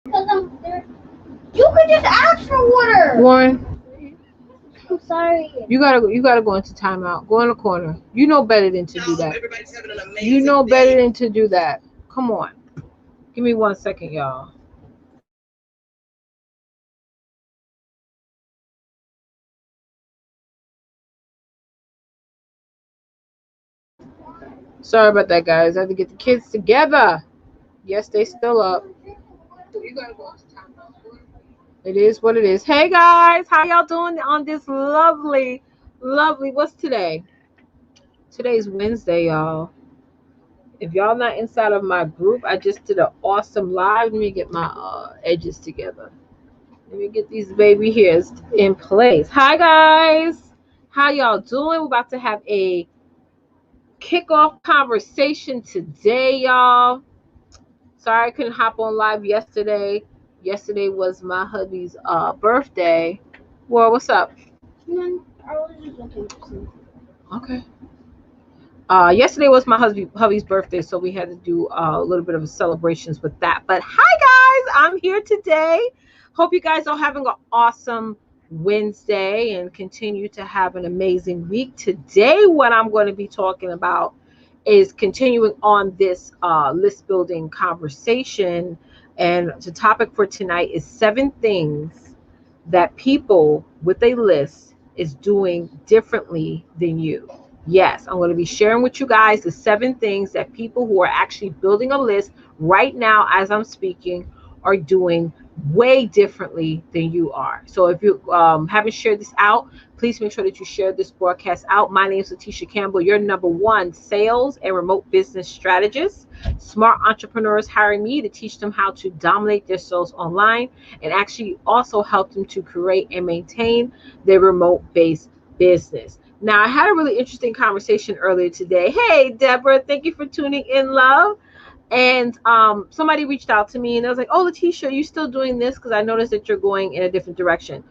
Because I'm there. You could just ask for water. Warren, I'm sorry. you gotta go into timeout. Go in the corner. You know better than to do that. You know better than to do that. Come on. Give me 1 second, y'all. Sorry about that, guys. I had to get the kids together. Yes, they still up. You gotta go into timeout. It is what it is. Hey guys, how y'all doing on this lovely, what's today? Today's Wednesday, y'all. If y'all not inside of my group, I just did an awesome live. Let me get my edges together. Let me get these baby hairs in place. Hi guys, how y'all doing? We're about to have a kickoff conversation today, y'all. Sorry I couldn't hop on live yesterday. Yesterday was my hubby's birthday. Well, what's up? I was just looking for something. Okay. Yesterday was my hubby's birthday, so we had to do a little bit of celebrations with that. But hi guys, I'm here today. Hope you guys are having an awesome Wednesday and continue to have an amazing week. Today, what I'm going to be talking about is continuing on this list building conversation. And the topic for tonight is 7 things that people with a list is doing differently than you. Yes, I'm going to be sharing with you guys the 7 things that people who are actually building a list right now as I'm speaking are doing way differently than you are. So if you haven't shared this out, please make sure that you share this broadcast out. My name is Leticia Campbell, your #1 sales and remote business strategist. Smart entrepreneurs hire me to teach them how to dominate their sales online and actually also help them to create and maintain their remote based business. Now, I had a really interesting conversation earlier today. Hey, Deborah, thank you for tuning in, love. And somebody reached out to me and I was like, oh, Leticia, are you still doing this? Because I noticed that you're going in a different direction.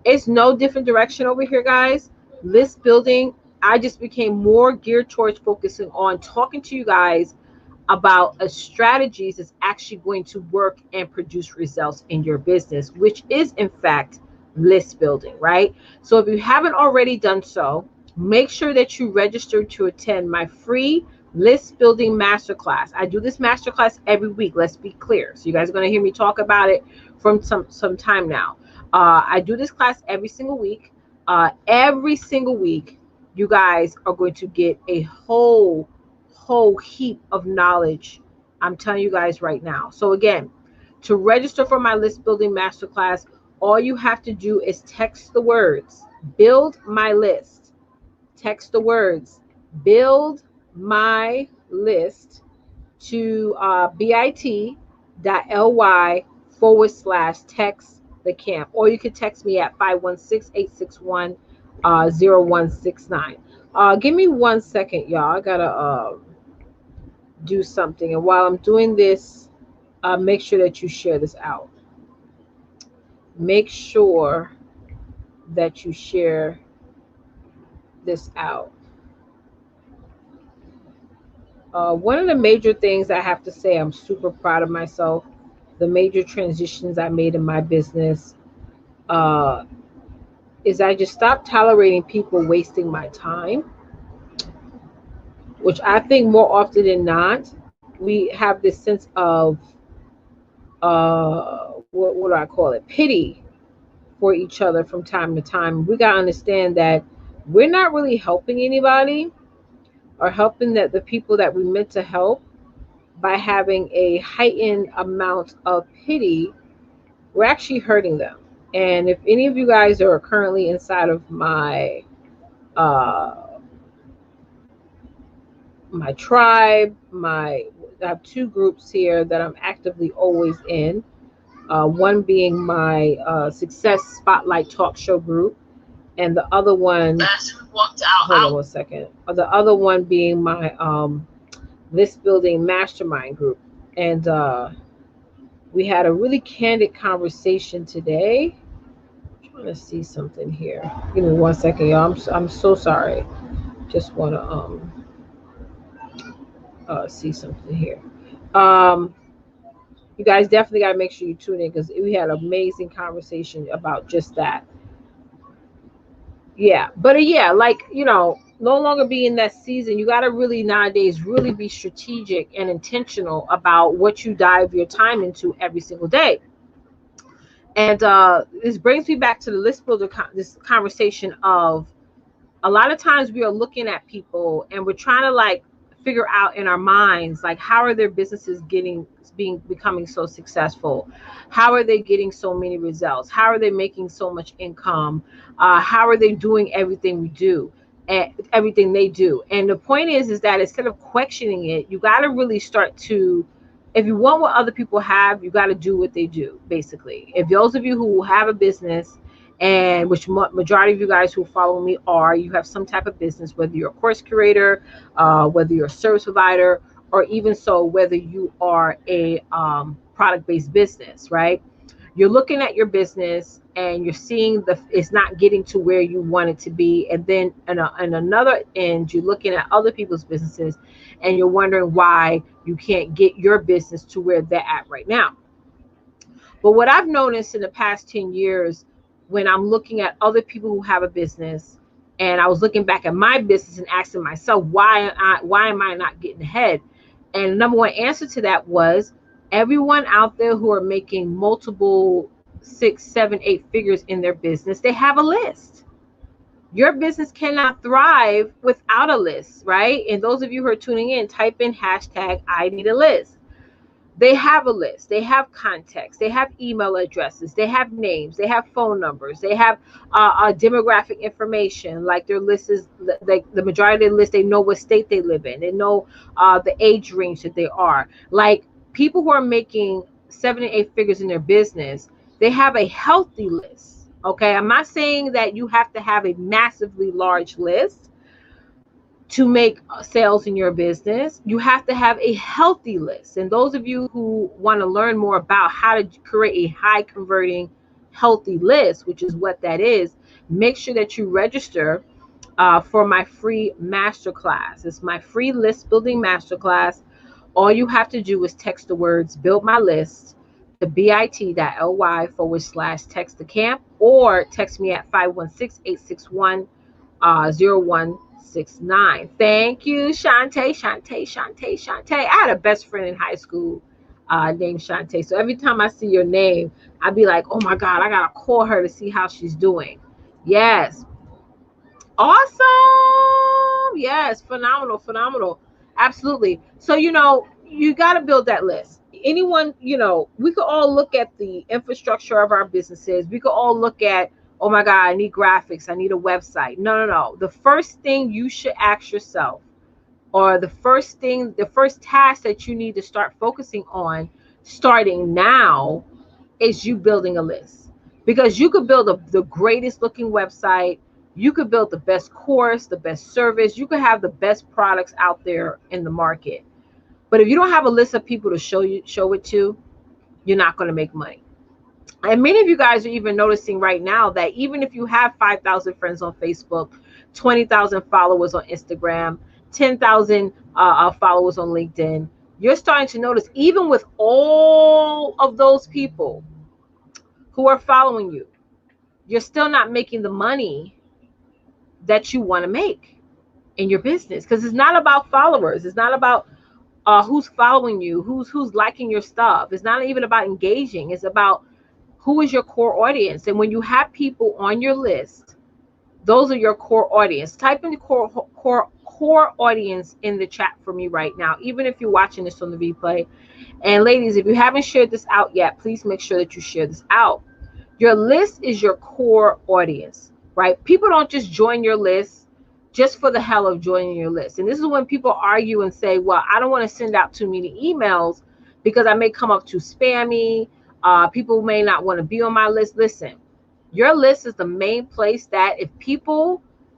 It's no different direction over here, guys. List building, I just became more geared towards focusing on talking to you guys about a strategies that's actually going to work and produce results in your business, which is in fact list building, right? So if you haven't already done so, make sure that you register to attend my free list building masterclass. I do this masterclass every week. Let's be clear. So you guys are going to hear me talk about it from some time now. I do this class every single week. Every single week, you guys are going to get a whole heap of knowledge. I'm telling you guys right now. So again, to register for my list building masterclass, all you have to do is text the words build my list. Text the words build my list to bit.ly/text the camp. Or you could text me at 516-861-0169. Give me 1 second, y'all. I gotta do something. And while I'm doing this, make sure that you share this out. Make sure that you share this out. One of the major things I have to say, I'm super proud of myself. The major transitions I made in my business uh, is I just stopped tolerating people wasting my time, which I think more often than not, we have this sense of, what do I call it, pity for each other from time to time. We got to understand that we're not really helping anybody or helping the people that we meant to help by having a heightened amount of pity. We're actually hurting them. And if any of you guys are currently inside of uh, my tribe, I have 2 groups here that I'm actively always in. One being my Success Spotlight Talk Show group, and the other one, hold on 1 second. The other one being my list building mastermind group. And we had a really candid conversation today. I'm trying to see something here. Give me 1 second, y'all. I'm so sorry. Just want to see something here. Um, You guys definitely got to make sure you tune in because we had an amazing conversation about just that. Yeah, but yeah, like, no longer be in that season. You got to really nowadays really be strategic and intentional about what you dive your time into every single day. And this brings me back to the list builder this conversation of, a lot of times we are looking at people and we're trying to like figure out in our minds, like, how are their businesses becoming so successful? How are they getting so many results? How are they making so much income? How are they doing everything we do and everything they do? And the point is that instead of questioning it, you got to really start to, if you want what other people have, you got to do what they do. Basically, if those of you who have a business, and which majority of you guys who follow me are, you have some type of business, whether you're a course curator, whether you're a service provider, or even so whether you are a product-based business, right? You're looking at your business and you're seeing it's not getting to where you want it to be, and then in another end, you're looking at other people's businesses and you're wondering why you can't get your business to where they're at right now. But what I've noticed in the past 10 years, when I'm looking at other people who have a business, and I was looking back at my business and asking myself, why am I not getting ahead? And the number one answer to that was, everyone out there who are making multiple 6, 7, 8 figures in their business, they have a list. Your business cannot thrive without a list, right? And those of you who are tuning in, type in hashtag I need a list. They have a list, they have context, they have email addresses, they have names, they have phone numbers, they have demographic information. Like their list is like the majority of the list, they know what state they live in, they know the age range that they are. Like people who are making 7 and 8 figures in their business, they have a healthy list. Okay, I'm not saying that you have to have a massively large list to make sales in your business. You have to have a healthy list. And those of you who want to learn more about how to create a high converting healthy list, which is what that is, make sure that you register for my free masterclass. It's my free list building masterclass. All you have to do is text the words build my list to bit.ly/text the camp, or text me at 516-861-0169. Thank you, Shantae. I had a best friend in high school named Shantae. So every time I see your name, I'd be like, oh my God, I gotta call her to see how she's doing. Yes. Awesome. Yes. Phenomenal. Absolutely. So, you got to build that list. Anyone, we could all look at the infrastructure of our businesses. We could all look at, oh my God, I need graphics. I need a website. No. The first thing you should ask yourself, or the first task that you need to start focusing on starting now, is you building a list. Because you could build the greatest looking website. You could build the best course, the best service. You could have the best products out there in the market. But if you don't have a list of people to show it to, you're not going to make money. And many of you guys are even noticing right now that even if you have 5,000 friends on Facebook, 20,000 followers on Instagram, 10,000 followers on LinkedIn, you're starting to notice, even with all of those people who are following you, you're still not making the money that you want to make in your business. Because it's not about followers. It's not about who's following you, who's liking your stuff. It's not even about engaging. It's about who is your core audience. And when you have people on your list, those are your core audience. Type in the core audience in the chat for me right now, even if you're watching this on the replay. And ladies, if you haven't shared this out yet, please make sure that you share this out. Your list is your core audience, right? People don't just join your list just for the hell of joining your list. And this is when people argue and say, well, I don't want to send out too many emails because I may come up too spammy. People may not want to be on my list. Listen, your list is the main place that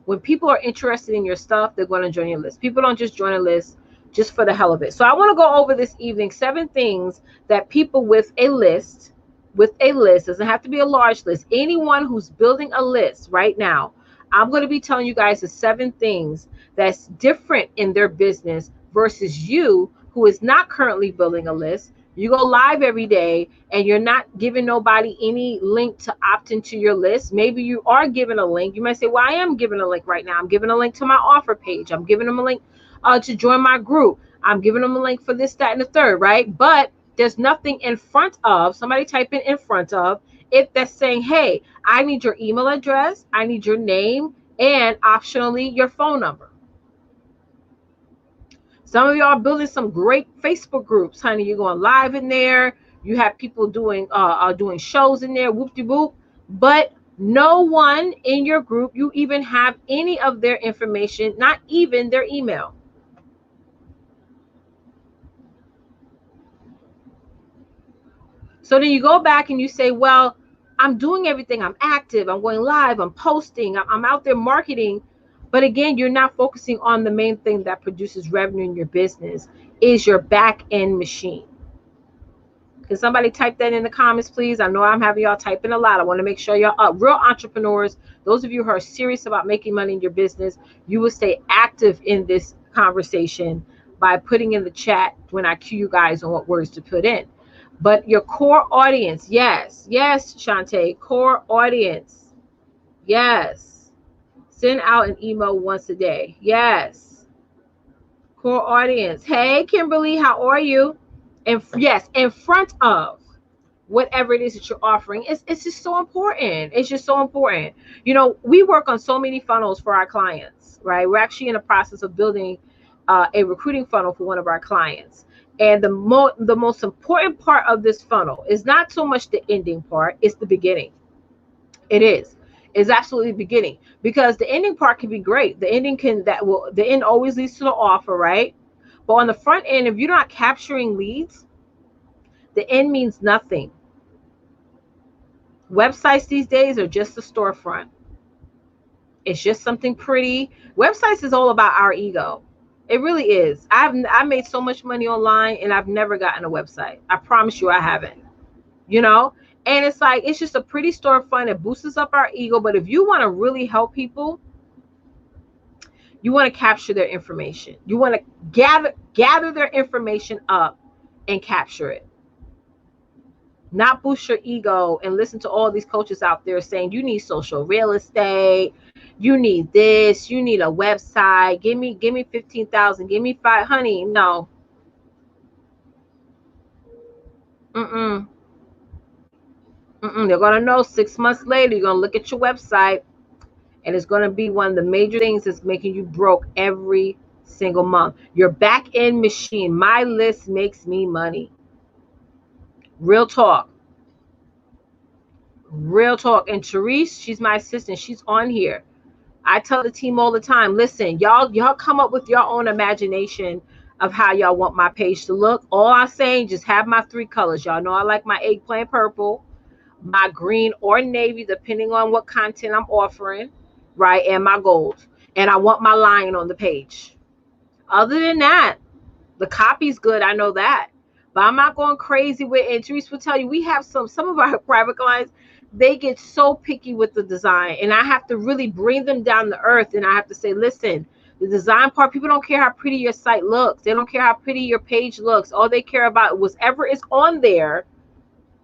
when people are interested in your stuff, they're going to join your list. People don't just join a list just for the hell of it. So I want to go over this evening 7 things that people with a list, doesn't have to be a large list. Anyone who's building a list right now, I'm going to be telling you guys the 7 things that's different in their business versus you who is not currently building a list. You go live every day and you're not giving nobody any link to opt into your list. Maybe you are giving a link. You might say, well, I am giving a link right now. I'm giving a link to my offer page. I'm giving them a link to join my group. I'm giving them a link for this, that, and the third, right? But there's nothing in front of, somebody type in front of, if that's saying, hey, I need your email address, I need your name, and optionally your phone number. Some of y'all are building some great Facebook groups, honey. You're going live in there. You have people doing shows in there, whoop-de-whoop. But no one in your group, you even have any of their information, not even their email. So then you go back and you say, well, I'm doing everything. I'm active. I'm going live. I'm posting. I'm out there marketing. But again, you're not focusing on the main thing that produces revenue in your business, is your back end machine. Can somebody type that in the comments, please? I know I'm having y'all typing a lot. I want to make sure y'all are real entrepreneurs. Those of you who are serious about making money in your business, you will stay active in this conversation by putting in the chat when I cue you guys on what words to put in. But your core audience, yes, Shantae, core audience, yes. Send out an email once a day, yes. Core audience, hey, Kimberly, how are you? And yes, in front of whatever it is that you're offering, it's just so important. It's just so important. You know, we work on so many funnels for our clients, right? We're actually in the process of building a recruiting funnel for one of our clients. And the most important part of this funnel is not so much the ending part, it's the beginning. It is. It's absolutely beginning, because the ending part can be great. The end always leads to the offer, right? But on the front end, if you're not capturing leads, the end means nothing. Websites these days are just a storefront. It's just something pretty. Websites is all about our ego. It really is. I made so much money online and I've never gotten a website. I promise you I haven't. You know? And it's like, it's just a pretty storefront. It boosts up our ego. But if you want to really help people, you want to capture their information. You want to gather their information up and capture it. Not boost your ego and listen to all these coaches out there saying you need social real estate, you need this, you need a website, give me 15,000, give me 5, honey. No. They're gonna know 6 months later. You're gonna look at your website and it's gonna be one of the major things that's making you broke every single month. Your back end machine. My list makes me money. Real talk. Real talk. And Therese, she's my assistant. She's on here. I tell the team all the time, listen, y'all come up with your own imagination of how y'all want my page to look. All I'm saying, just have my 3 colors. Y'all know I like my eggplant purple, my green or navy, depending on what content I'm offering, right? And my gold. And I want my lion on the page. Other than that, the copy's good. I know that. But I'm not going crazy with it. And Therese will tell you, we have some of our private clients, they get so picky with the design. And I have to really bring them down to earth. And I have to say, listen, the design part, people don't care how pretty your site looks. They don't care how pretty your page looks. All they care about, whatever is on there,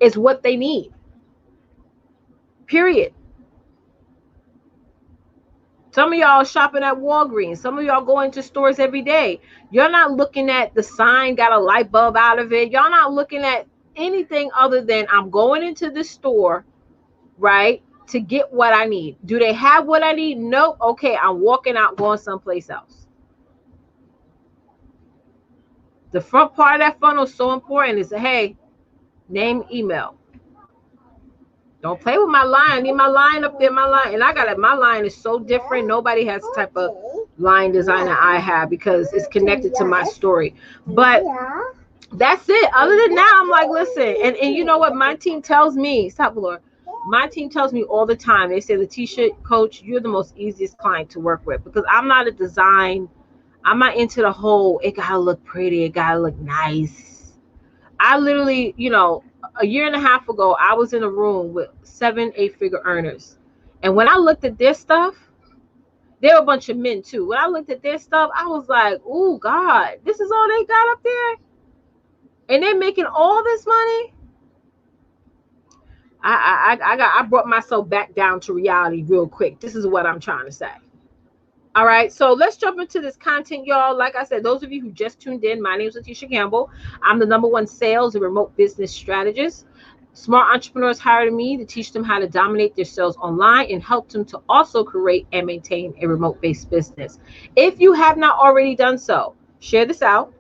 is what they need. Period. Some of y'all shopping at Walgreens. Some of y'all go into stores every day. You're not looking at the sign, got a light bulb out of it. Y'all not looking at anything other than I'm going into the store, right, to get what I need. Do they have what I need? Nope. Okay, I'm walking out, going someplace else. The front part of that funnel is so important. Is, hey, name, email. Don't play with my line. I need my line up there, my line. And I got it. My line is so different. Nobody has the type of line design that I have, because it's connected to my story. But that's it. Other than that, I'm like, listen, and you know what? My team tells me, stop, Laura. My team tells me all the time. They say, Leticia, coach, you're the most easiest client to work with, because I'm not a design. I'm not into the whole, it gotta look pretty, it gotta look nice. I literally, you know, a year and a half ago, I was in a room with 7 8-figure earners. And when I looked at their stuff, they were a bunch of men too. When I looked at their stuff, I was like, oh God, this is all they got up there? and they're making all this money. I brought myself back down to reality real quick. This is what I'm trying to say. All right, so let's jump into this content, y'all. Like I said, those of you who just tuned in, my name is Leticia Campbell. I'm the #1 sales and remote business strategist. Smart entrepreneurs hired me to teach them how to dominate their sales online and help them to also create and maintain a remote-based business. If you have not already done so, share this out.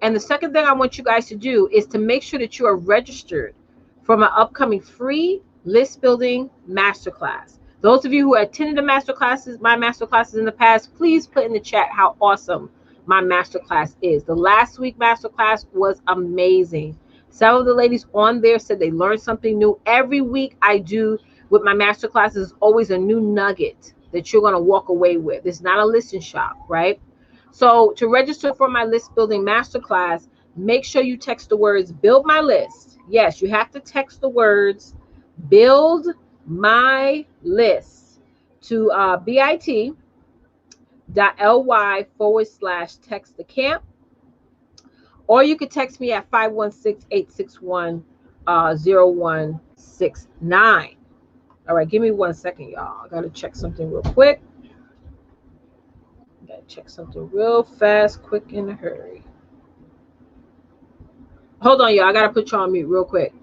And the second thing I want you guys to do is to make sure that you are registered for my upcoming free list building masterclass. Those of you who attended my masterclasses in the past, please put in the chat how awesome my masterclass is. The last week masterclass was amazing. Some of the ladies on there said they learned something new. Every week I do with my masterclasses is always a new nugget that you're going to walk away with. It's not a listen shop, right? So to register for my list building masterclass, make sure you text the words build my list. Yes, you have to text the words build my list to bit.ly/text the camp, or you could text me at 516-861-0169. All right, give me 1 second, y'all. I gotta check something real quick. Gotta check something real fast, quick, in a hurry. Hold on, y'all. I gotta put you on mute real quick.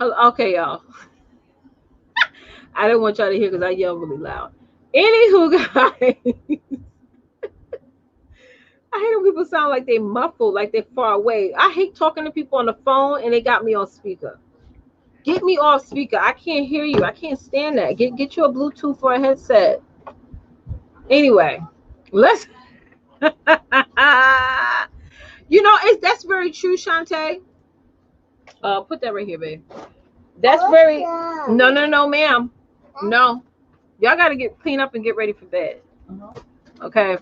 Okay, y'all. I didn't want y'all to hear because I yell really loud. Anywho, guys, I hate when people sound like they muffled, like they're far away. I hate talking to people on the phone and they got me on speaker. Get me off speaker. I can't hear you. I can't stand that. Get you a Bluetooth or a headset. Anyway, let's. That's very true, Shantae. Put that right here, babe. That's very. No, ma'am. No, y'all got to get clean up and get ready for bed. Okay.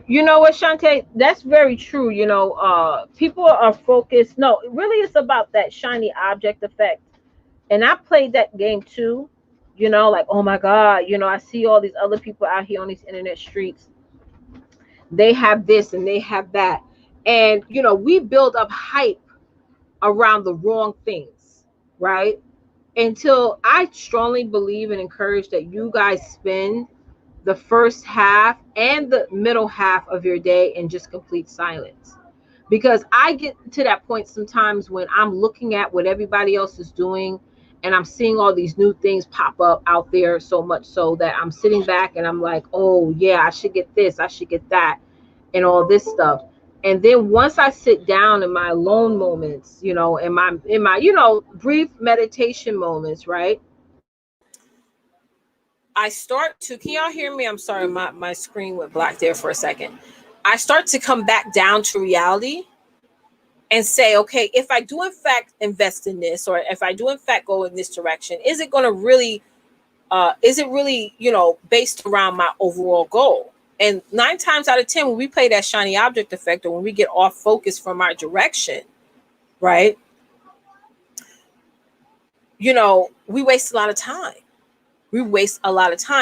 You know what, Shantae? That's very true. People are focused. No, really, it's about that shiny object effect. And I played that game too. Like, oh my God, I see all these other people out here on these internet streets. They have this and they have that. And, we build up hype around the wrong things, right? Until I strongly believe and encourage that you guys spend the first half and the middle half of your day in just complete silence. Because I get to that point sometimes when I'm looking at what everybody else is doing and I'm seeing all these new things pop up out there, so much so that I'm sitting back and I'm like, oh yeah, I should get this, I should get that, and all this stuff. And then once I sit down in my alone moments, in my brief meditation moments, right? I start to, can y'all hear me? I'm sorry, my screen went black there for a second. I start to come back down to reality and say, okay, if I do in fact invest in this, or if I do in fact go in this direction, is it really based around my overall goal? And 9 times out of 10, when we play that shiny object effect, or when we get off focus from our direction, right? We waste a lot of time.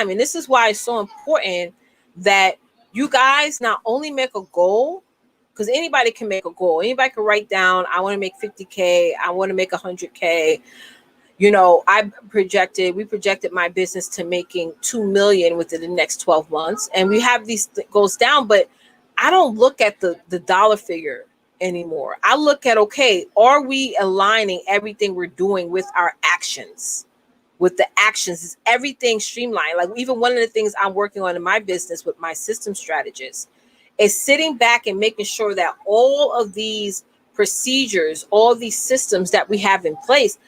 And this is why it's so important that you guys not only make a goal, because anybody can make a goal. Anybody can write down, I want to make 50K. I want to make 100K. We projected my business to making 2 million within the next 12 months. And we have these goals down, but I don't look at the dollar figure anymore. I look at, okay, are we aligning everything we're doing with our actions? With the actions, is everything streamlined? Like, even one of the things I'm working on in my business with my system strategist is sitting back and making sure that all of these procedures, all these systems that we have in place,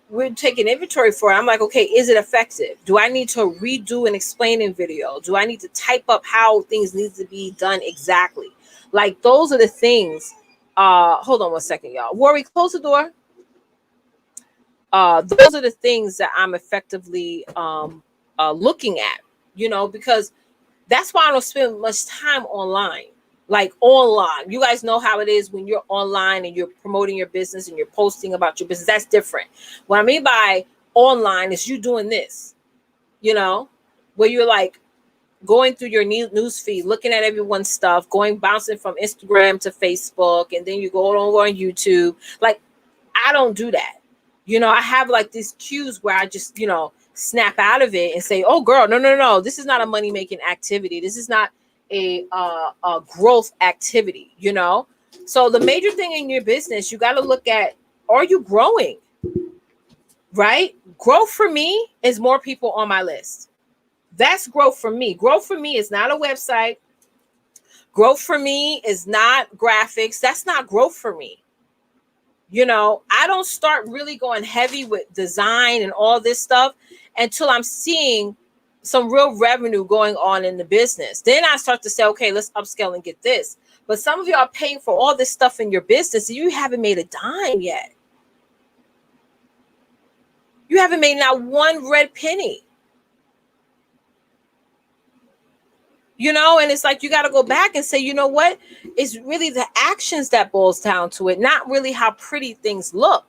we're taking inventory for it. I'm like, okay, is it effective? Do I need to redo an explaining video? Do I need to type up how things need to be done exactly? Like, those are the things. Hold on one second, y'all. Worry, close the door. Those are the things that I'm effectively looking at, because that's why I don't spend much time online. Like, online, you guys know how it is when you're online and you're promoting your business and you're posting about your business. That's different. What I mean by online is you doing this, where you're like going through your news feed, looking at everyone's stuff, bouncing from Instagram to Facebook, and then you go over on YouTube. Like, I don't do that. I have like these cues where I just, snap out of it and say, oh girl, no. This is not a money-making activity. This is not a growth activity, So the major thing in your business, you got to look at, are you growing? Right? Growth for me is more people on my list. That's growth for me. Growth for me is not a website. Growth for me is not graphics. That's not growth for me. I don't start really going heavy with design and all this stuff until I'm seeing some real revenue going on in the business. Then I start to say, okay, let's upscale and get this. But some of you are paying for all this stuff in your business and you haven't made a dime yet. You haven't made not one red penny. And it's like, you got to go back and say, you know what? It's really the actions that boils down to it, not really how pretty things look.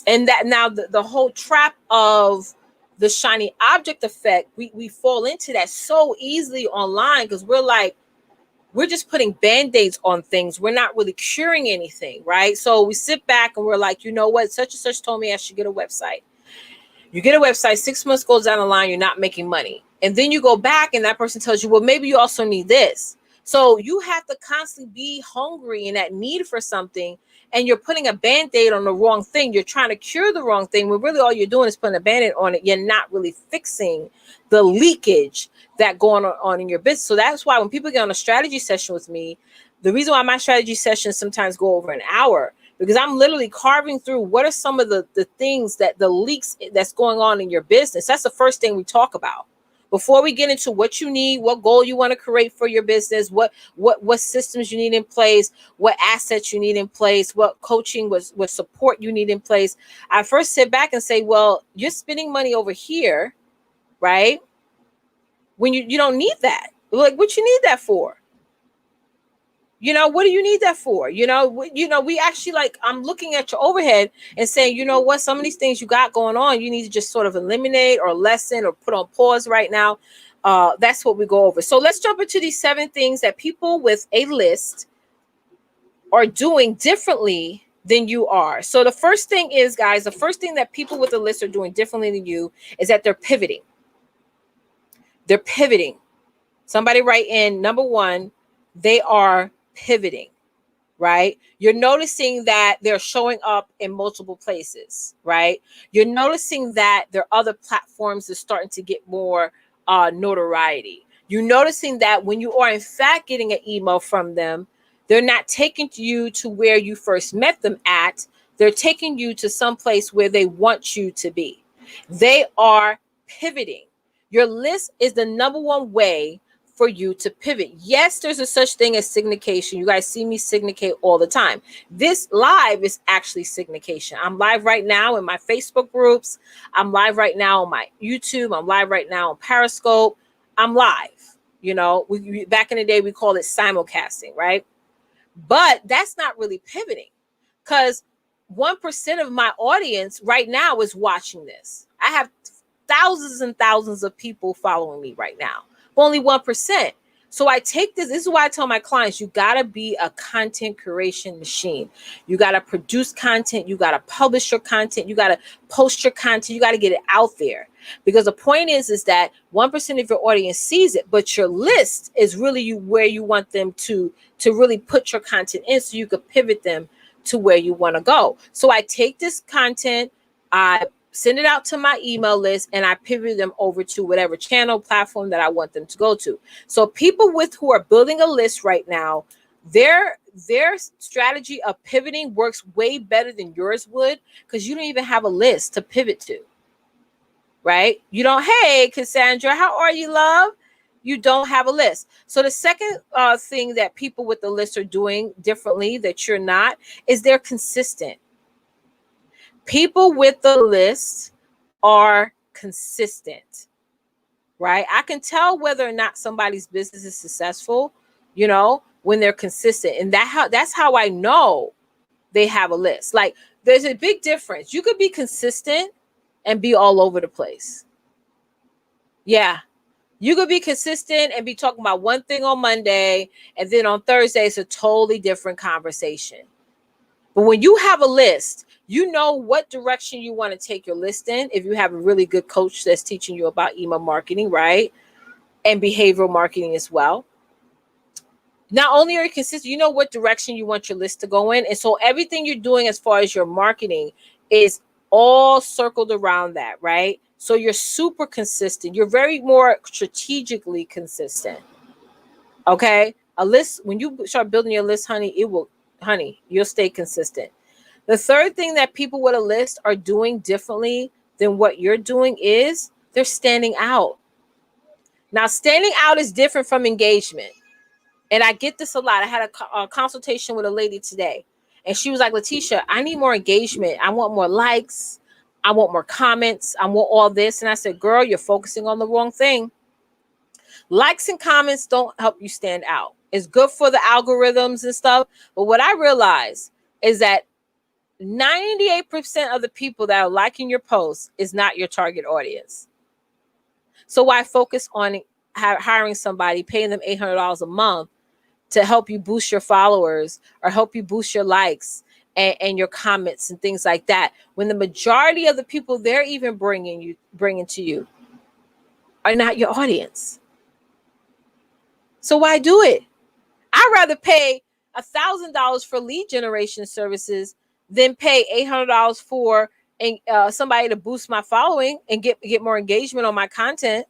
And that now the whole trap of the shiny object effect, we fall into that so easily online because we're just putting band-aids on things. We're not really curing anything, right? So we sit back and we're like, you know what? Such and such told me I should get a website. You get a website, 6 months goes down the line, you're not making money. And then you go back and that person tells you, well, maybe you also need this. So you have to constantly be hungry and that need for something. And you're putting a band-aid on the wrong thing. You're trying to cure the wrong thing. When really all you're doing is putting a band-aid on it. You're not really fixing the leakage that going on in your business. So that's why when people get on a strategy session with me, the reason why my strategy sessions sometimes go over an hour, because I'm literally carving through what are some of the things that the leaks that's going on in your business. That's the first thing we talk about. Before we get into what you need, what goal you want to create for your business, what systems you need in place, what assets you need in place, what coaching, what support you need in place, I first sit back and say, well, you're spending money over here, right? When you don't need that. Like, what you need that for? What do you need that for? We actually, like, I'm looking at your overhead and saying, you know what, some of these things you got going on, you need to just sort of eliminate or lessen or put on pause right now. That's what we go over. So let's jump into these 7 things that people with a list are doing differently than you are. So the first thing is, guys, the first thing that people with a list are doing differently than you is that they're pivoting. They're pivoting. Somebody write in, number 1, they are pivoting, right? You're noticing that they're showing up in multiple places, right? You're noticing that their other platforms are starting to get more notoriety. You're noticing that when you are in fact getting an email from them, they're not taking you to where you first met them at. They're taking you to some place where they want you to be. They are pivoting. Your list is the number 1 way for you to pivot. Yes, there's a such thing as syndication. You guys see me syndicate all the time. This live is actually syndication. I'm live right now in my Facebook groups. I'm live right now on my YouTube. I'm live right now on Periscope. I'm live. Back in the day, we called it simulcasting, right? But that's not really pivoting, because 1% of my audience right now is watching this. I have thousands and thousands of people following me right now. Only 1%. So I take this. This is why I tell my clients, you got to be a content creation machine. You got to produce content. You got to publish your content. You got to post your content. You got to get it out there, because the point is that 1% of your audience sees it, but your list is really where you want them to really put your content in, so you could pivot them to where you want to go. So I take this content, I send it out to my email list, and I pivot them over to whatever channel platform that I want them to go to. So people who are building a list right now, their strategy of pivoting works way better than yours would, because you don't even have a list to pivot to, right? You don't, hey, Cassandra, how are you, love? You don't have a list. So the second thing that people with the list are doing differently that you're not is they're consistent. People with the list are consistent, right? I can tell whether or not somebody's business is successful, when they're consistent. And that's how I know they have a list. Like, there's a big difference. You could be consistent and be all over the place. Yeah. You could be consistent and be talking about one thing on Monday, and then on Thursday, it's a totally different conversation. But when you have a list, you know what direction you want to take your list in. If you have a really good coach that's teaching you about email marketing, right? And behavioral marketing as well. Not only are you consistent, you know what direction you want your list to go in. And so everything you're doing as far as your marketing is all circled around that, right? So you're super consistent. You're very more strategically consistent. Okay? A list, when you start building your list, you'll stay consistent. The third thing that people with a list are doing differently than what you're doing is they're standing out. Now, standing out is different from engagement. And I get this a lot. I had a consultation with a lady today, and she was like, Leticia, I need more engagement. I want more likes. I want more comments. I want all this. And I said, girl, you're focusing on the wrong thing. Likes and comments don't help you stand out. It's good for the algorithms and stuff. But what I realize is that 98% of the people that are liking your posts is not your target audience. So why focus on hiring somebody, paying them $800 a month to help you boost your followers or help you boost your likes and your comments and things like that, when the majority of the people they're even bringing to you are not your audience? So why do it? I'd rather pay $1,000 for lead generation services than pay $800 for somebody to boost my following and get more engagement on my content.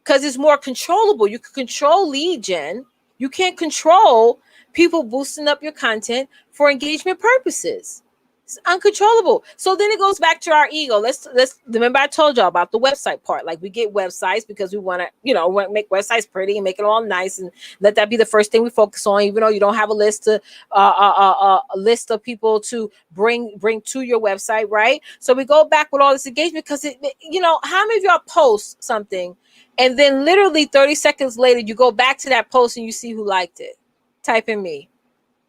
Because it's more controllable. You can control lead gen. You can't control people boosting up your content for engagement purposes. It's uncontrollable. So then it goes back to our ego. Let's remember I told y'all about the website part. Like, we get websites because we want to, make websites pretty and make it all nice, and let that be the first thing we focus on. Even though you don't have a list a list of people to bring to your website, right? So we go back with all this engagement because how many of y'all post something and then literally 30 seconds later you go back to that post and you see who liked it? Type in me.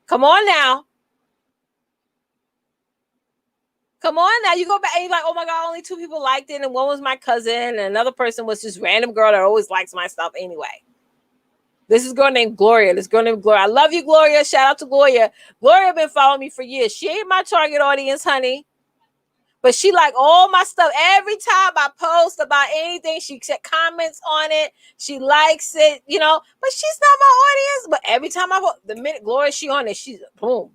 Come on now. Come on now. You go back and you're like, oh my God, only 2 people liked it. And one was my cousin and another person was just random girl that always likes my stuff anyway. This is a girl named Gloria. I love you, Gloria. Shout out to Gloria. Gloria been following me for years. She ain't my target audience, honey. But she like all my stuff. Every time I post about anything, she comments on it. She likes it, but she's not my audience. But every time the minute Gloria, she on it, she's boom.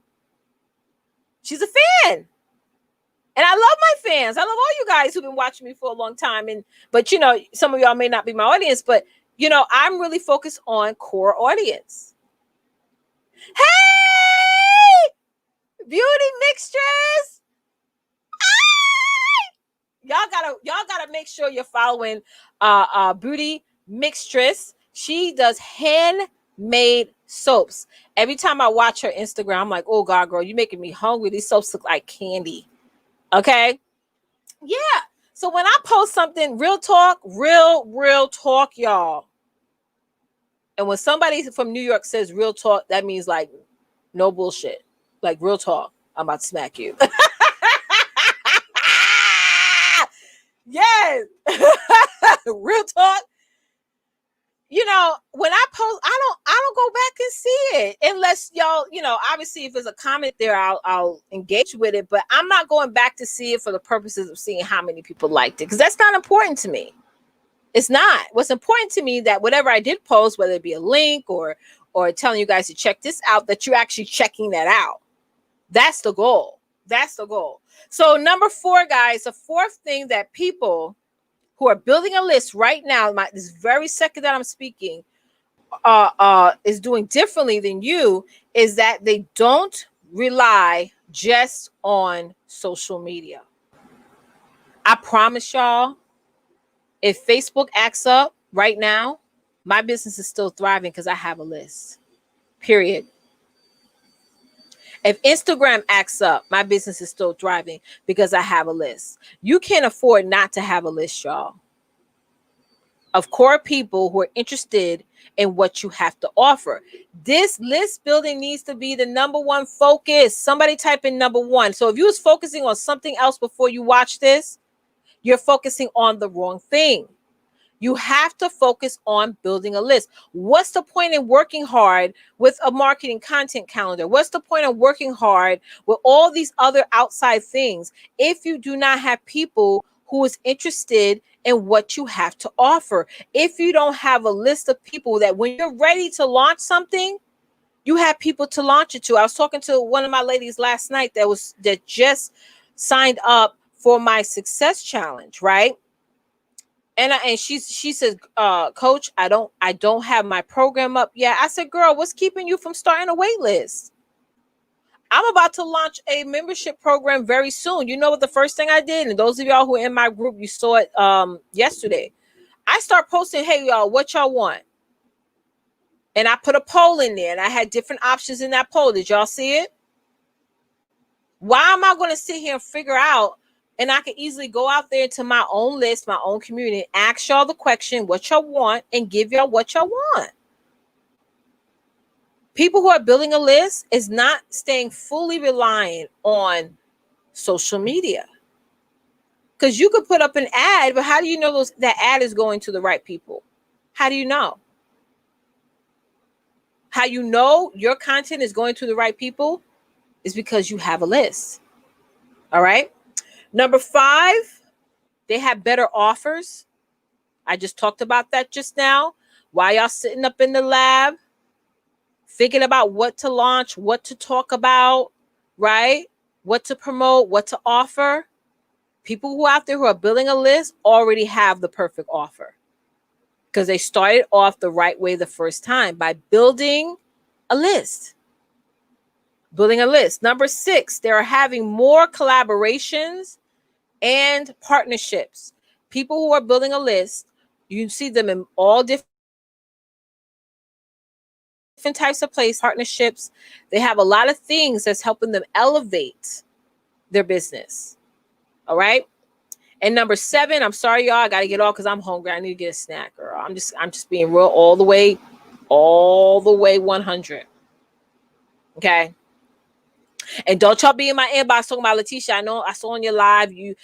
She's a fan. And I love my fans. I love all you guys who've been watching me for a long time. But some of y'all may not be my audience, but I'm really focused on core audience. Hey, beauty mixtress. Y'all gotta make sure you're following Beauty Mixtress. She does handmade soaps. Every time I watch her Instagram, I'm like, oh God, girl, you're making me hungry. These soaps look like candy. Okay. Yeah. So when I post something, real talk, y'all. And when somebody from New York says real talk, that means like no bullshit. Like real talk. I'm about to smack you. Yes. Real talk. When I post, I don't go back and see it unless y'all, obviously if there's a comment there, I'll engage with it, but I'm not going back to see it for the purposes of seeing how many people liked it, because that's not important to me. It's not. What's important to me that whatever I did post, whether it be a link or telling you guys to check this out, that you're actually checking that out. That's the goal. So number 4, guys, the fourth thing that people who are building a list right now, this very second that I'm speaking, is doing differently than you is that they don't rely just on social media. I promise y'all, if Facebook acts up right now, my business is still thriving because I have a list. Period. If Instagram acts up, my business is still thriving because I have a list. You can't afford not to have a list, y'all, of core people who are interested in what you have to offer. This list building needs to be the number one focus. Somebody type in number one. So if you was focusing on something else before you watch this, you're focusing on the wrong thing. You have to focus on building a list. What's the point in working hard with a marketing content calendar? What's the point of working hard with all these other outside things if you do not have people who is interested in what you have to offer? If you don't have a list of people that when you're ready to launch something, you have people to launch it to. I was talking to one of my ladies last night that just signed up for my Success Challenge, right? And she says, Coach, I don't have my program up yet. I said, girl, what's keeping you from starting a wait list? I'm about to launch a membership program very soon. You know what the first thing I did? And those of y'all who are in my group, you saw it yesterday. I start posting, hey, y'all, what y'all want? And I put a poll in there, and I had different options in that poll. Did y'all see it? Why am I going to sit here and figure out? And I can easily go out there to my own list, my own community, ask y'all the question, what y'all want, and give y'all what y'all want. People who are building a list is not staying fully reliant on social media. Because you could put up an ad, but how do you know that ad is going to the right people? How do you know? How you know your content is going to the right people is because you have a list. All right. Number 5, they have better offers. I just talked about that just now. While y'all sitting up in the lab, thinking about what to launch, what to talk about, right? What to promote, what to offer. People who out there who are building a list already have the perfect offer because they started off the right way the first time by building a list. Building a list. Number 6, they're having more collaborations and partnerships. People who are building a list, you see them in all different types of places, partnerships. They have a lot of things that's helping them elevate their business. All right. And number 7, I'm sorry, y'all, I got to get off because I'm hungry. I need to get a snack, girl. I'm just being real all the way 100. Okay. And don't y'all be in my inbox talking about Leticia. I know I saw on your live you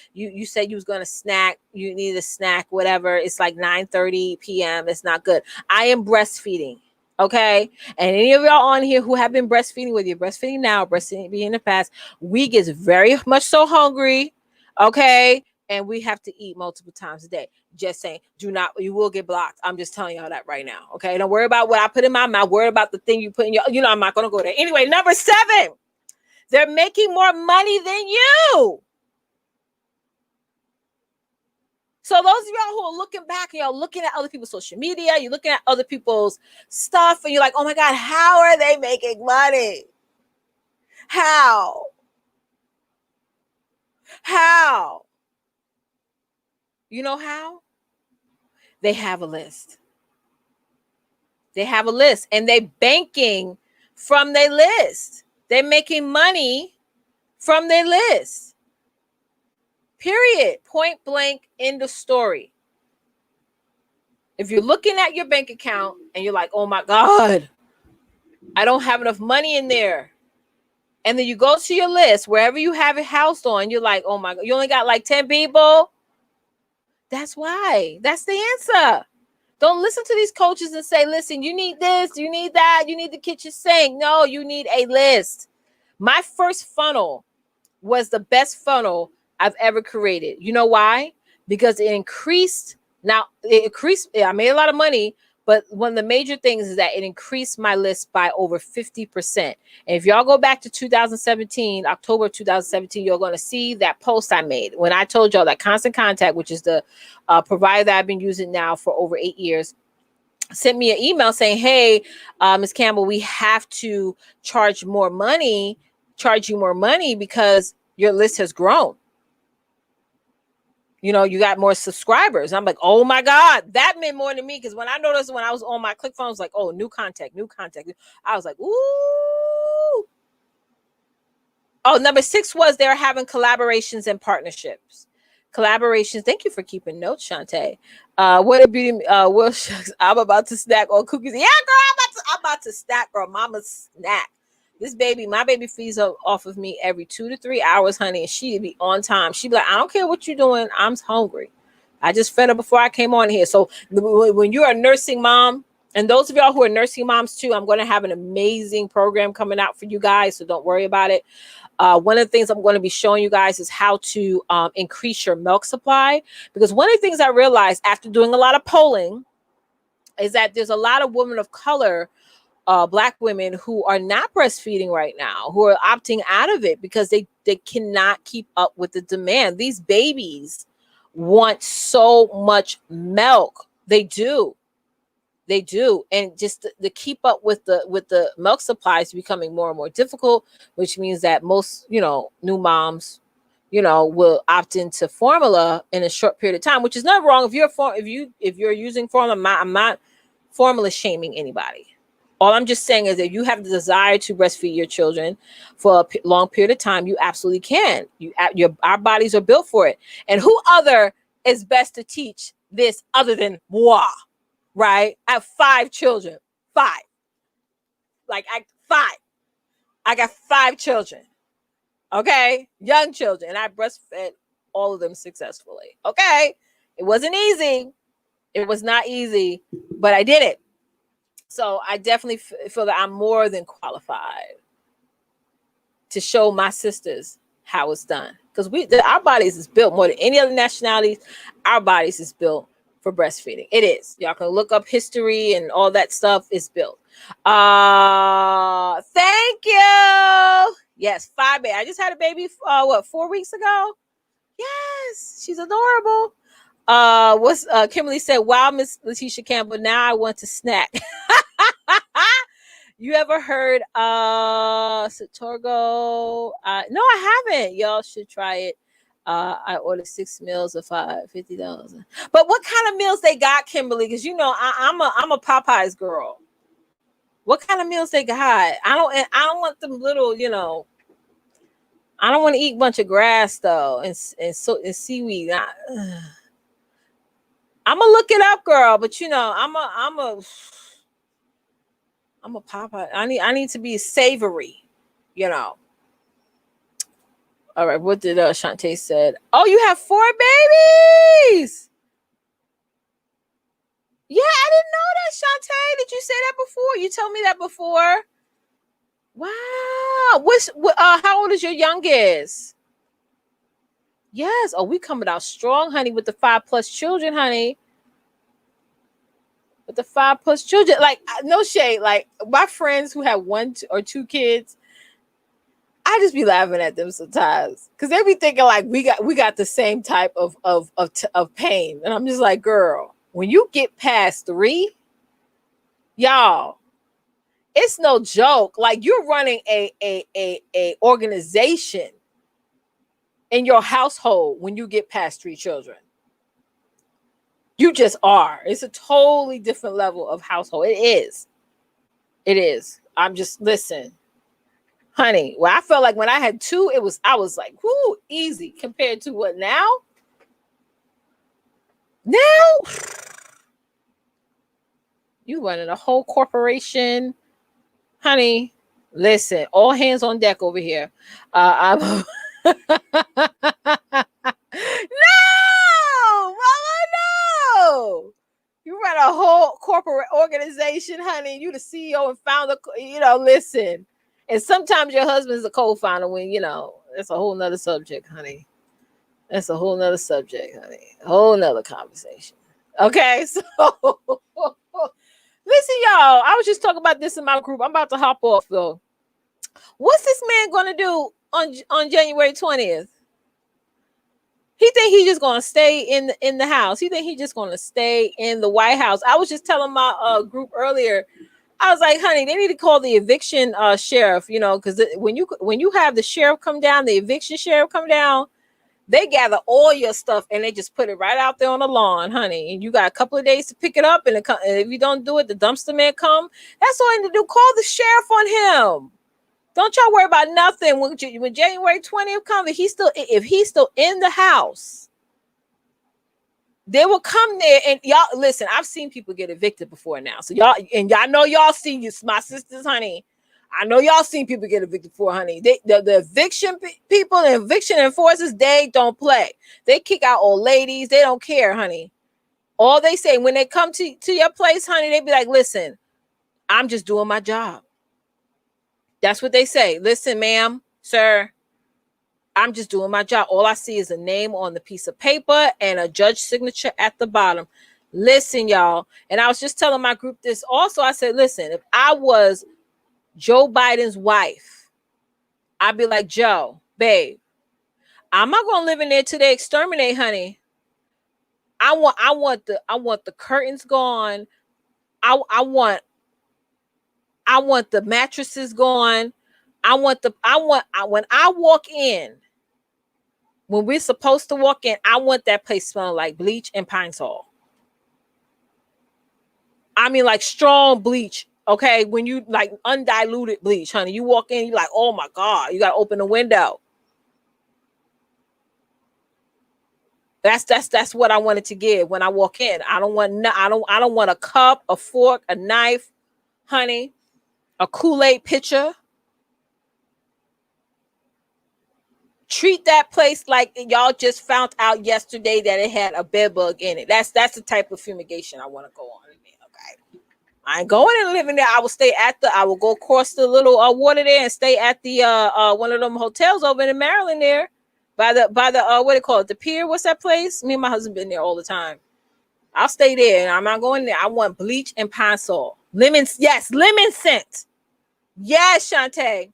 said you was gonna snack. You need a snack, whatever. It's like 9:30 p.m. It's not good. I am breastfeeding. Okay. And any of y'all on here who have been breastfeeding, whether you're breastfeeding now, breastfeeding in the past, we get very much so hungry. Okay. And we have to eat multiple times a day. Just saying, you will get blocked. I'm just telling y'all that right now. Okay. Don't worry about what I put in my mouth. Worry about the thing you put in your, I'm not gonna go there. Anyway, number 7. They're making more money than you. So those of y'all who are looking back and y'all looking at other people's social media, you're looking at other people's stuff and you're like, oh my God, how are they making money? How? You know how? They have a list. They have a list and they're banking from their list. They're making money from their list. Period. Point blank, end of story. If you're looking at your bank account and you're like, oh my God, I don't have enough money in there. And then you go to your list, wherever you have it housed on, you're like, oh my God, you only got like 10 people. That's why. That's the answer. Don't listen to these coaches and say, listen, you need this, you need that, you need the kitchen sink. No, you need a list. My first funnel was the best funnel I've ever created. You know why? Because it increased. Now, I made a lot of money, but one of the major things is that it increased my list by over 50%. And if y'all go back to 2017, October 2017, you're going to see that post I made when I told y'all that Constant Contact, which is the provider that I've been using now for over 8 years, sent me an email saying, hey, Ms. Campbell, we have to charge you more money because your list has grown. You know, you got more subscribers. I'm like, oh my God, that meant more than me. Because when I noticed when I was on my click phone, I was like, oh, new contact. I was like, ooh. Oh, number 6 was they're having collaborations and partnerships. Collaborations. Thank you for keeping notes, Shantae. What a beauty. Well, shucks, I'm about to snack on cookies. Yeah, girl, I'm about to snack, girl. Mama's snack. My baby feeds off of me every 2 to 3 hours, honey, and she'd be on time. She'd be like, I don't care what you're doing. I'm hungry. I just fed her before I came on here. So when you're a nursing mom, and those of y'all who are nursing moms too, I'm going to have an amazing program coming out for you guys. So don't worry about it. One of the things I'm going to be showing you guys is how to increase your milk supply. Because one of the things I realized after doing a lot of polling is that there's a lot of women of color, Black women, who are not breastfeeding right now, who are opting out of it because they cannot keep up with the demand. These babies want so much milk. They do. And just to keep up with the milk supply is becoming more and more difficult, which means that most, new moms, will opt into formula in a short period of time, which is not wrong. If you're using formula, I'm not formula shaming anybody. All I'm just saying is that you have the desire to breastfeed your children for a long period of time, you absolutely can. Our bodies are built for it. And who other is best to teach this other than moi? Right? I have 5 children. 5. I got 5 children. Okay? Young children. And I breastfed all of them successfully. Okay? It wasn't easy. It was not easy, but I did it. So I definitely feel that I'm more than qualified to show my sisters how it's done. Because our bodies is built more than any other nationalities. Our bodies is built for breastfeeding. It is. Y'all can look up history and all that stuff is built. Thank you. Yes, 5 baby. I just had a baby 4 weeks ago. Yes, she's adorable. Kimberly said, wow, Miss Leticia Campbell, now I want to snack. You ever heard Satorgo? No, I haven't. Y'all should try it. I ordered 6 meals of $50. But what kind of meals they got, Kimberly? Because I'm a Popeyes girl. What kind of meals they got? I don't want them little, I don't want to eat a bunch of grass though and seaweed. I'm gonna look it up, girl. But I'm a Popeye. I need to be savory, All right, what did Shantae said? Oh, you have 4 babies. Yeah, I didn't know that, Shantae. Did you say that before? You told me that before. Wow. How old is your youngest? Yes. Oh, we coming out strong, honey, with the 5+ children, honey. With the 5+ children, like no shade. Like my friends who have 1 or 2 kids, I just be laughing at them sometimes because they be thinking like we got the same type of pain, and I'm just like, girl, when you get past 3, y'all, it's no joke. Like you're running a organization in your household when you get past 3 children. You just are. It's a totally different level of household. It is. I'm just listen. Honey, well, I felt like when I had 2, I was like, whoo, easy compared to what now? Now, you running a whole corporation, honey. Listen, all hands on deck over here. I'm no, mama, no. You run a whole corporate organization, honey. You the CEO and founder. Listen. And sometimes your husband's a co-founder when, that's a whole nother subject, honey. That's a whole nother subject, honey. A whole nother conversation. Okay, so listen, y'all. I was just talking about this in my group. I'm about to hop off, though. What's this man going to do on January 20th? He think he just gonna stay in the house. He think he just gonna stay in the White House. I was just telling my group earlier. I was like, honey, they need to call the eviction sheriff. You know, because when you have the sheriff come down, the eviction sheriff come down, they gather all your stuff and they just put it right out there on the lawn, honey. And you got a couple of days to pick it up. And if you don't do it, the dumpster man come. That's all I need to do. Call the sheriff on him. Don't y'all worry about nothing. When January 20th comes, if he's still in the house, they will come there. And y'all listen, I've seen people get evicted before now. So y'all know y'all see you, my sisters, honey. I know y'all seen people get evicted before, honey. The eviction people, the eviction enforcers, they don't play. They kick out old ladies. They don't care, honey. All they say when they come to your place, honey, they be like, listen, I'm just doing my job. That's what they say. Listen, ma'am, sir, I'm just doing my job. All I see is a name on the piece of paper and a judge signature at the bottom. Listen, y'all. And I was just telling my group this also. I said, listen, if I was Joe Biden's wife, I'd be like, Joe, babe, I'm not gonna live in there till they exterminate, honey. I want the curtains gone. I want the mattresses gone. When I walk in, when we're supposed to walk in, I want that place smelling like bleach and pine sol. I mean, like strong bleach. Okay, when you like undiluted bleach, honey, you walk in, you're like, oh my God, you gotta open the window. That's what I wanted to give when I walk in. I don't want a cup, a fork, a knife, honey, a Kool-Aid pitcher. Treat that place like y'all just found out yesterday that it had a bed bug in it. That's the type of fumigation I want to go on in there. Okay, I ain't going and living there. I will go across the little water there and stay at the one of them hotels over in Maryland there by the what do you call it, the pier? What's that place? Me and my husband been there all the time. I'll stay there and I'm not going there. I want bleach and pine sol. Lemons, yes, lemon scent. Yes, Shantae.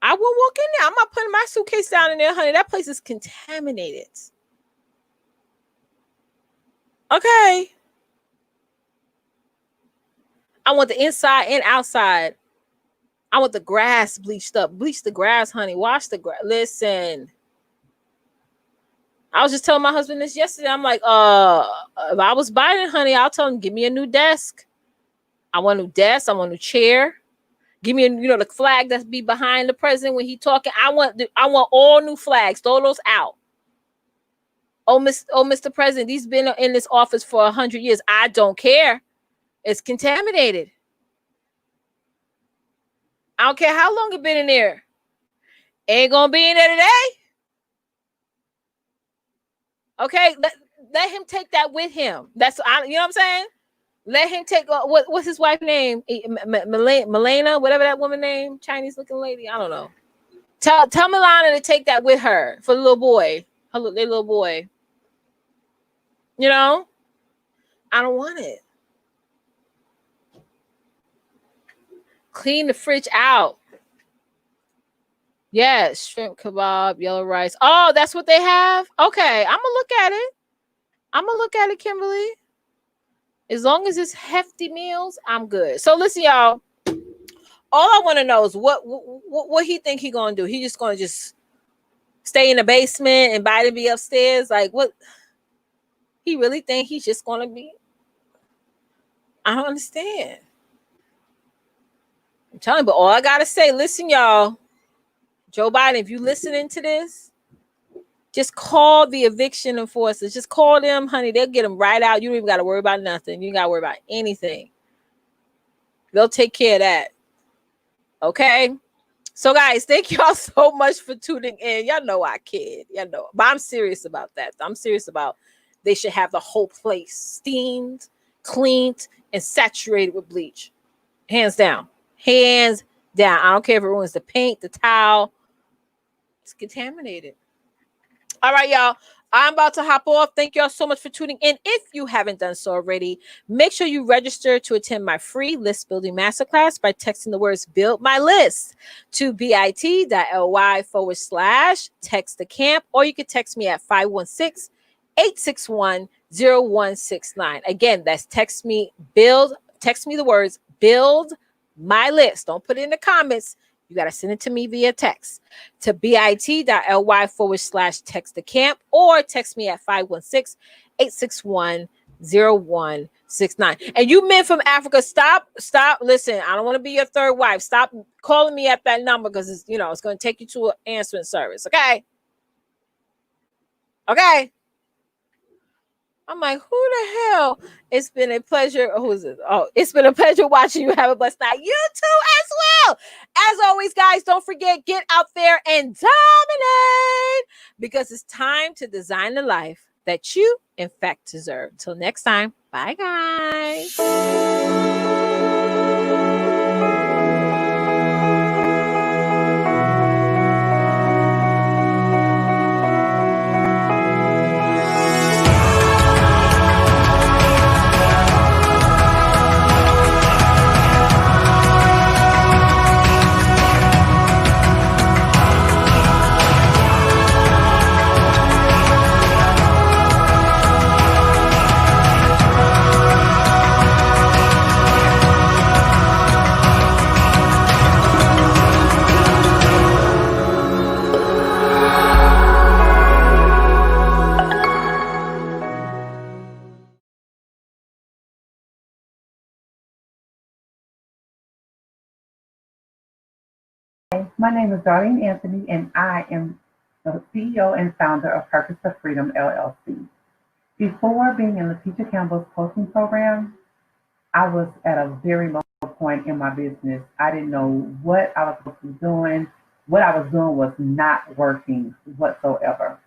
I will walk in there. I'm not putting my suitcase down in there, honey. That place is contaminated. Okay. I want the inside and outside. I want the grass bleached up. Bleach the grass, honey. Wash the grass. Listen. I was just telling my husband this yesterday. I'm like, if I was Biden, honey, I'll tell him, give me a new desk. I want a new desk. I want a new chair. Give me, the flag that's be behind the president when he talking. I want all new flags. Throw those out. Oh, Mr. President, he's been in this office for 100 years. I don't care. It's contaminated. I don't care how long it been in there. Ain't gonna be in there today. Okay, let him take that with him. That's you know what I'm saying. Let him take what's his wife's name? Milena, whatever that woman name, Chinese looking lady. I don't know. Tell Milana to take that with her for the little boy. Their little boy. You know, I don't want it. Clean the fridge out. Yes, shrimp kebab, yellow rice. Oh, that's what they have? Okay, I'm gonna look at it, Kimberly. As long as it's hefty meals, I'm good. So listen, y'all. All I want to know is what he think he gonna do. He just gonna stay in the basement and Biden be upstairs? Like what? He really think he's just gonna be? I don't understand. I'm telling you, but all I gotta say, listen, y'all. Joe Biden, if you listening to this, just call the eviction enforcers. Just call them, honey. They'll get them right out. You don't even got to worry about nothing. You ain't got to worry about anything. They'll take care of that. Okay? So, guys, thank y'all so much for tuning in. Y'all know I kid. Y'all know. But I'm serious about that. I'm serious about they should have the whole place steamed, cleaned, and saturated with bleach. Hands down. Hands down. I don't care if it ruins the paint, the tile. It's contaminated. All right, y'all. I'm about to hop off. Thank y'all so much for tuning in. If you haven't done so already, make sure you register to attend my free list building masterclass by texting the words build my list to bit.ly/text the camp, or you can text me at 516-861-0169. Again, that's text me the words build my list. Don't put it in the comments. You got to send it to me via text to bit.ly/text the camp, or text me at 516-861-0169. And you men from Africa, stop. Listen, I don't want to be your third wife. Stop calling me at that number, because it's going to take you to an answering service. Okay. I'm like, who the hell? It's been a pleasure. Who's it? Oh, it's been a pleasure watching you. Have a blessed night. You too as well. As always, guys, don't forget, get out there and dominate, because it's time to design the life that you, in fact, deserve. Till next time. Bye, guys. My name is Darlene Anthony, and I am the CEO and founder of Purpose of Freedom, LLC. Before being in Leticia Campbell's coaching program, I was at a very low point in my business. I didn't know what I was supposed to be doing. What I was doing was not working whatsoever.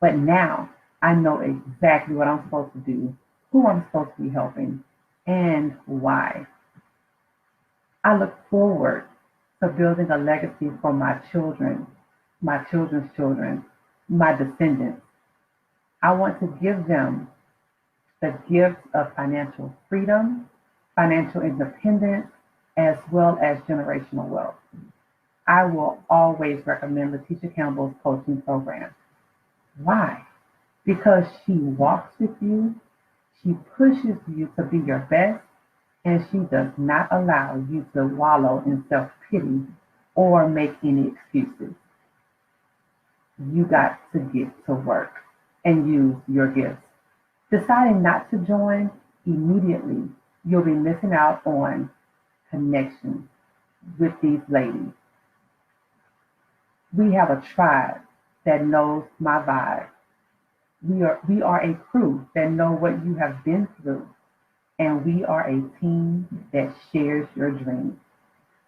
But now I know exactly what I'm supposed to do, who I'm supposed to be helping, and why. I look forward to building a legacy for my children, my children's children, my descendants. I want to give them the gift of financial freedom, financial independence, as well as generational wealth. I will always recommend Leticia Campbell's coaching program. Why? Because she walks with you, she pushes you to be your best, and she does not allow you to wallow in self-pity or make any excuses. You got to get to work and use your gifts. Deciding not to join immediately, you'll be missing out on connections with these ladies. We have a tribe that knows my vibe. We are a crew that know what you have been through, and we are a team that shares your dreams.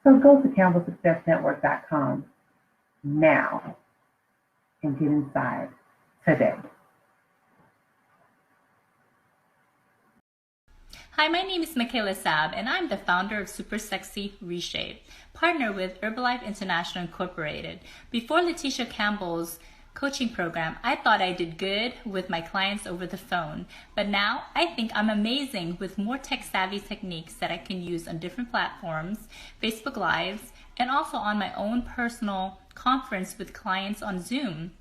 So go to CampbellSuccessNetwork.com now and get inside today. Hi, my name is Michaela Sab, and I'm the founder of Super Sexy Reshape, partner with Herbalife International Incorporated. Before Leticia Campbell's coaching program, I thought I did good with my clients over the phone, but now I think I'm amazing with more tech-savvy techniques that I can use on different platforms, Facebook Lives, and also on my own personal conference with clients on Zoom.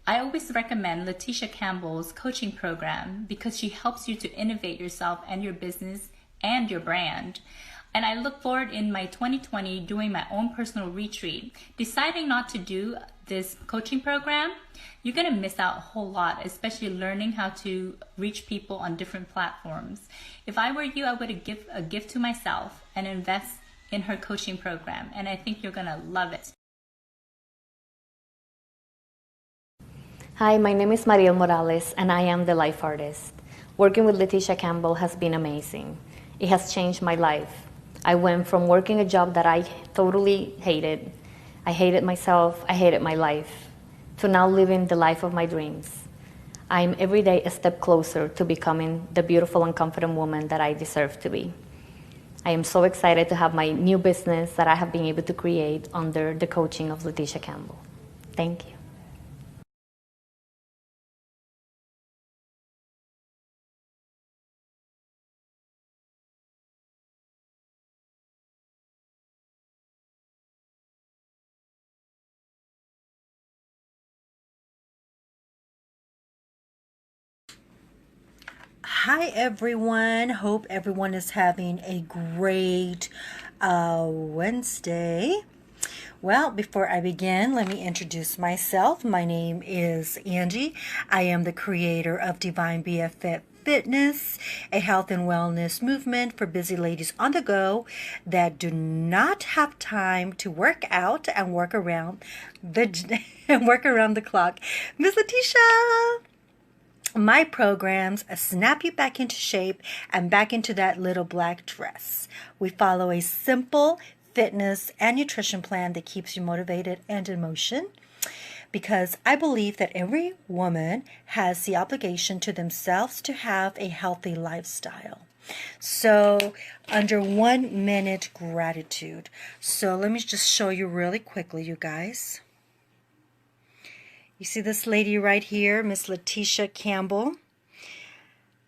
I always recommend Leticia Campbell's coaching program because she helps you to innovate yourself and your business and your brand. And I look forward in my 2020 doing my own personal retreat. Deciding not to do this coaching program, you're going to miss out a whole lot, especially learning how to reach people on different platforms. If I were you, I would give a gift to myself and invest in her coaching program, and I think you're going to love it. Hi, my name is Mariel Morales, and I am the life artist. Working with Leticia Campbell has been amazing. It has changed my life. I went from working a job that I totally hated. I hated myself, I hated my life, to now living the life of my dreams. I'm every day a step closer to becoming the beautiful and confident woman that I deserve to be. I am so excited to have my new business that I have been able to create under the coaching of Leticia Campbell. Thank you. Hi everyone. Hope everyone is having a great Wednesday. Well, before I begin, let me introduce myself. My name is Angie. I am the creator of Divine BFF Fitness, a health and wellness movement for busy ladies on the go that do not have time to work out and work around the clock. Miss Leticia. My programs snap you back into shape and back into that little black dress. We follow a simple fitness and nutrition plan that keeps you motivated and in motion, because I believe that every woman has the obligation to themselves to have a healthy lifestyle. So, under 1 minute gratitude. So, let me just show you really quickly, you guys. You see this lady right here, Miss Leticia Campbell.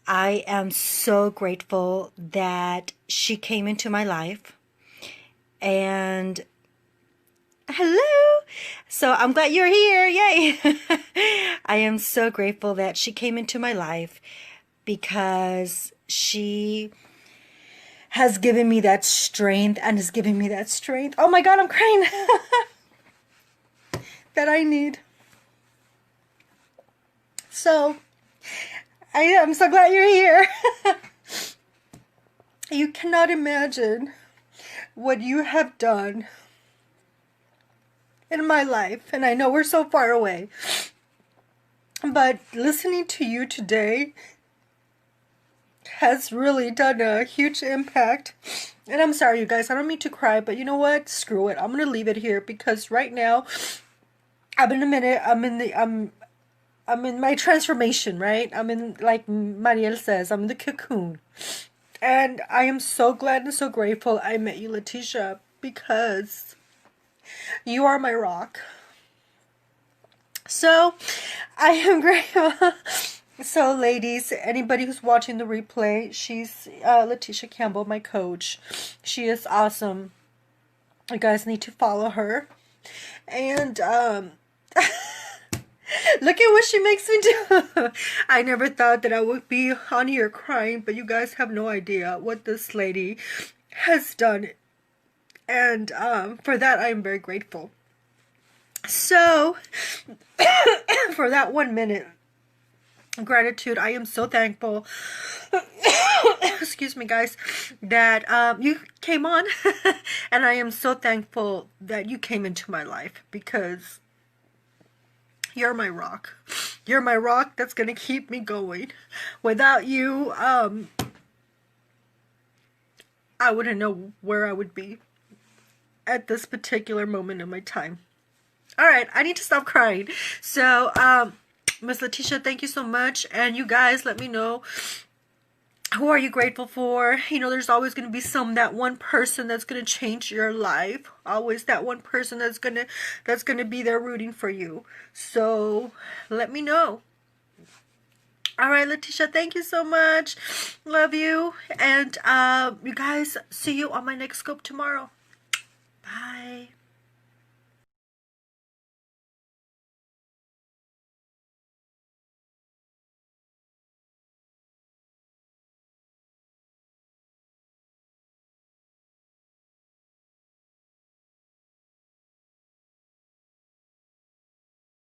I am so grateful that she came into my life. And hello. So I'm glad you're here. Yay. I am so grateful that she came into my life because she has given me that strength and is giving me that strength. Oh my God, I'm crying. That I need. So, I am so glad you're here. You cannot imagine what you have done in my life. And I know we're so far away. But listening to you today has really done a huge impact. And I'm sorry, you guys. I don't mean to cry, but you know what? Screw it. I'm going to leave it here because right now, I'm in my transformation, right? I'm in, like Mariel says, I'm in the cocoon. And I am so glad and so grateful I met you, Leticia, because you are my rock. So, I am grateful. So, ladies, anybody who's watching the replay, she's Leticia Campbell, my coach. She is awesome. You guys need to follow her. And, look at what she makes me do. I never thought that I would be on here crying, but you guys have no idea what this lady has done. And for that, I am very grateful. So, for that 1 minute gratitude, I am so thankful. Excuse me, guys, that you came on. And I am so thankful that you came into my life because you're my rock. You're my rock that's going to keep me going. Without you, I wouldn't know where I would be at this particular moment in my time. All right, I need to stop crying. So, Miss Leticia, thank you so much. And you guys, let me know, who are you grateful for? You know, there's always going to be that one person that's going to change your life. Always that one person that's going to be there rooting for you. So, let me know. All right, Leticia, thank you so much. Love you. And you guys, see you on my next scope tomorrow. Bye.